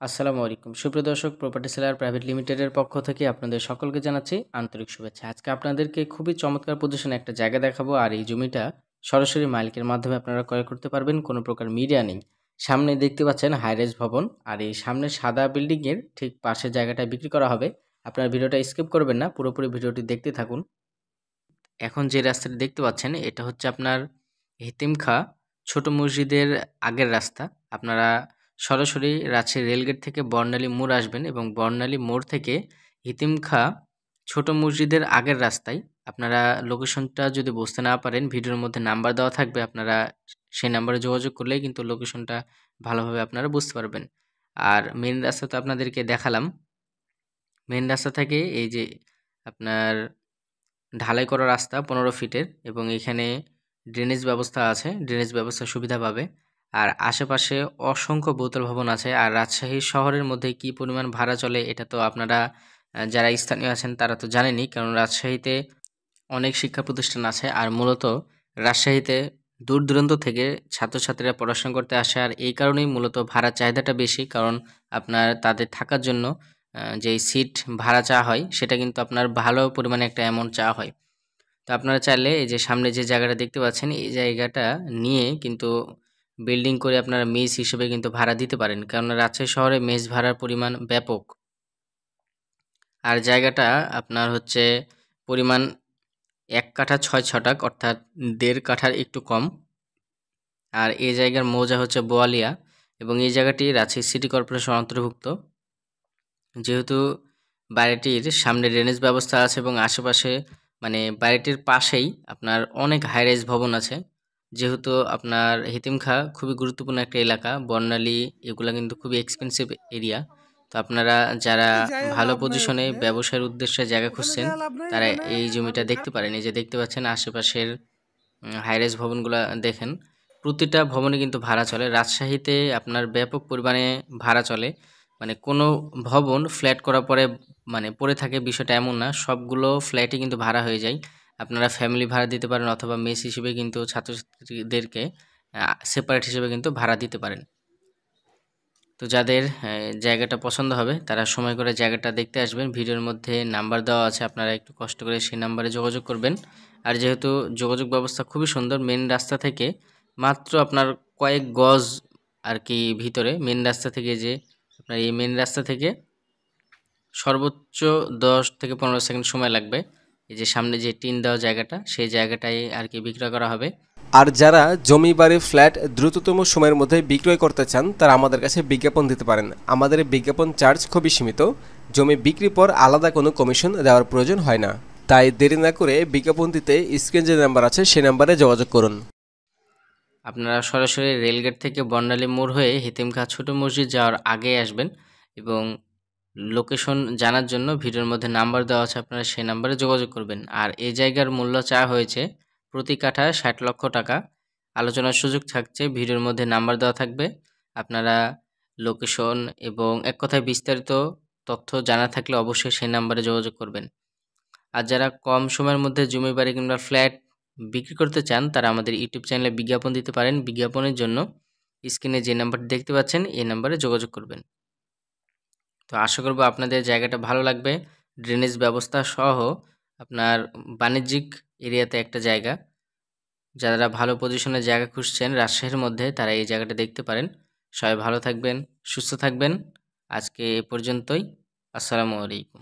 আসসালামু আলাইকুম। সুপ্রিয় দর্শক, প্রপার্টি সেলার প্রাইভেট লিমিটেডের পক্ষ থেকে আপনাদের সকলকে জানাচ্ছি আন্তরিক শুভেচ্ছা। আজকে আপনাদেরকে খুবই চমৎকার পজিশনে একটা জায়গা দেখাবো, আর এই জমিটা সরাসরি মালিকের মাধ্যমে আপনারা ক্রয় করতে পারবেন, কোনো প্রকার মিডিয়া নেই। সামনে দেখতে পাচ্ছেন হাইরাইজ ভবন, আর এই সামনে সাদা বিল্ডিংয়ের ঠিক পাশের জায়গাটায় বিক্রি করা হবে। আপনারা ভিডিওটা স্কিপ করবেন না, পুরোপুরি ভিডিওটি দেখতে থাকুন। এখন যে রাস্তাটি দেখতে পাচ্ছেন এটা হচ্ছে আপনার হিতিমখা ছোট মসজিদের আগের রাস্তা। আপনারা সরাসরি রাজশাহী রেলগেট থেকে বর্ণালী মোড় আসবেন এবং বর্ণালী মোড় থেকে হিতিমখা ছোট মসজিদের আগের রাস্তায় আপনারা লোকেশনটা যদি বুঝতে না পারেন, ভিডিওর মধ্যে নাম্বার দেওয়া থাকবে, আপনারা সেই নাম্বারে যোগাযোগ করলেই কিন্তু লোকেশনটা ভালোভাবে আপনারা বুঝতে পারবেন। আর মেন রাস্তা তো আপনাদেরকে দেখালাম। মেন রাস্তা থেকে এই যে আপনার ঢালাই করা রাস্তা 15 ফিটের, এবং এখানে ড্রেনেজ ব্যবস্থা আছে, ড্রেনেজ ব্যবস্থার সুবিধা পাবে। আর আশেপাশে অসংখ্য বহুতল ভবন আছে। আর রাজশাহী শহরের মধ্যে কি পরিমাণ ভাড়া চলে এটা তো আপনারা যারা স্থানীয় আছেন তারা তো জানেনই, কারণ রাজশাহীতে অনেক শিক্ষা প্রতিষ্ঠান আছে। আর মূলত রাজশাহীতে দূর দূরান্ত থেকে ছাত্রছাত্রীরা পড়াশোনা করতে আসে, আর এই কারণেই মূলত ভাড়ার চাহিদাটা বেশি, কারণ আপনার তাদের থাকার জন্য যেই সিট ভাড়া চাওয়া হয় সেটা কিন্তু আপনার ভালো পরিমাণে একটা অ্যামাউন্ট চাওয়া হয়। তো আপনারা চাইলে এই যে সামনে যে জায়গাটা দেখতে পাচ্ছেন এই জায়গাটা নিয়ে কিন্তু বিল্ডিং করে আপনারা মেস হিসেবে কিন্তু ভাড়া দিতে পারেন, কারণ রাজশাহী শহরে মেস ভাড়ার পরিমাণ ব্যাপক। আর জায়গাটা আপনার হচ্ছে পরিমাণ 1 কাঠা 6 ছটাক, অর্থাৎ 1.5 কাঠার একটু কম। আর এই জায়গার মৌজা হচ্ছে বোয়ালিয়া, এবং এই জায়গাটি রাজশাহী সিটি কর্পোরেশন অন্তর্ভুক্ত। যেহেতু বাড়িটির সামনে ড্রেনেজ ব্যবস্থা আছে এবং আশেপাশে মানে বাড়িটির পাশেই আপনার অনেক হাইরাইজ ভবন আছে। যেহেতু আপনার হিতিমখা খুবই গুরুত্বপূর্ণ একটা এলাকা, বর্ণালী এগুলা কিন্তু খুবই এক্সপেন্সিভ এরিয়া। তো আপনারা যারা এই যাই ভালো লাভ নাই পজিশনে ওখানে। ব্যবসার উদ্দেশ্যে জায়গা ওখানে খুঁজছেন যাই লাভ নাই, তারা এখানে এই জমিটা আমাদের দেখতে পারেন। এই যে দেখতে পাচ্ছেন আশেপাশের হাইরাইজ ভবনগুলা দেখেন, প্রতিটা ভবনে কিন্তু ভাড়া চলে। রাজশাহীতে আপনার ব্যাপক পরিমাণে ভাড়া চলে, মানে কোনো ভবন ফ্ল্যাট করার পরে মানে পড়ে থাকে বিষয়টা এমন না, সবগুলো ফ্ল্যাটই কিন্তু ভাড়া হয়ে যায়। আপনারা ফ্যামিলি ভাড়া দিতে পারেন, অথবা মেস হিসেবে কিন্তু ছাত্রছাত্রীদেরকে সেপারেট হিসেবে কিন্তু ভাড়া দিতে পারেন। তো যাদের জায়গাটা পছন্দ হবে তারা সময় করে জায়গাটা দেখতে আসবেন। ভিডিওর মধ্যে নাম্বার দেওয়া আছে, আপনারা একটু কষ্ট করে সেই নাম্বারে যোগাযোগ করবেন। আর যেহেতু যোগাযোগ ব্যবস্থা খুবই সুন্দর, মেন রাস্তা থেকে মাত্র আপনার কয়েক গজ আর কি ভিতরে, মেন রাস্তা থেকে যে আপনার এই মেন রাস্তা থেকে সর্বোচ্চ 10 থেকে 15 সেকেন্ড সময় লাগবে। এই যে সামনে যে টিন দেওয়া জায়গাটা, সেই জায়গাটাই আর কি বিক্রয় করা হবে। আর যারা জমি বাড়ি ফ্ল্যাট দ্রুততম সময়ের মধ্যে বিক্রয় করতে চান তারা আমাদের কাছে বিজ্ঞাপন দিতে পারেন। আমাদের বিজ্ঞাপন চার্জ খুবই সীমিত, জমি বিক্রির পর আলাদা কোনো কমিশন দেওয়ার প্রয়োজন হয় না। তাই দেরি না করে বিজ্ঞাপন দিতে স্ক্রিনে যে নাম্বার আছে সেই নাম্বারে যোগাযোগ করুন। আপনারা সরাসরি রেলগেট থেকে বর্ণালী মোড় হয়ে হিতিমখা ছোট মসজিদ যাওয়ার আগে আসবেন, এবং লোকেশন জানার জন্য ভিডিওর মধ্যে নাম্বার দেওয়া আছে, আপনারা সেই নাম্বারে যোগাযোগ করবেন। আর এই জায়গার মূল্য চাওয়া হয়েছে প্রতি কাঠা 60 লক্ষ টাকা। আলোচনার সুযোগ থাকছে, ভিডিওর মধ্যে নাম্বার দেওয়া থাকবে। আপনারা লোকেশন এবং এক কথায় বিস্তারিত তথ্য জানা থাকলে অবশ্যই সেই নাম্বারে যোগাযোগ করবেন। আর যারা কম সময়ের মধ্যে জমি বাড়ি কিংবা ফ্ল্যাট বিক্রি করতে চান তারা আমাদের ইউটিউব চ্যানেলে বিজ্ঞাপন দিতে পারেন। বিজ্ঞাপনের জন্য স্ক্রিনে যে নাম্বারটি দেখতে পাচ্ছেন এই নাম্বারে যোগাযোগ করবেন। তো আশা করব আপনাদের জায়গাটা ভালো লাগবে। ড্রেনেজ ব্যবস্থা সহ আপনার বাণিজ্যিক এরিয়াতে একটা জায়গা। যারা ভালো পজিশনে জায়গা খুঁজছেন রাজশাহীর মধ্যে তারা এই জায়গাটা দেখতে পারেন। সবাই ভালো থাকবেন, সুস্থ থাকবেন। আজকে এ পর্যন্তই। আসসালামু আলাইকুম।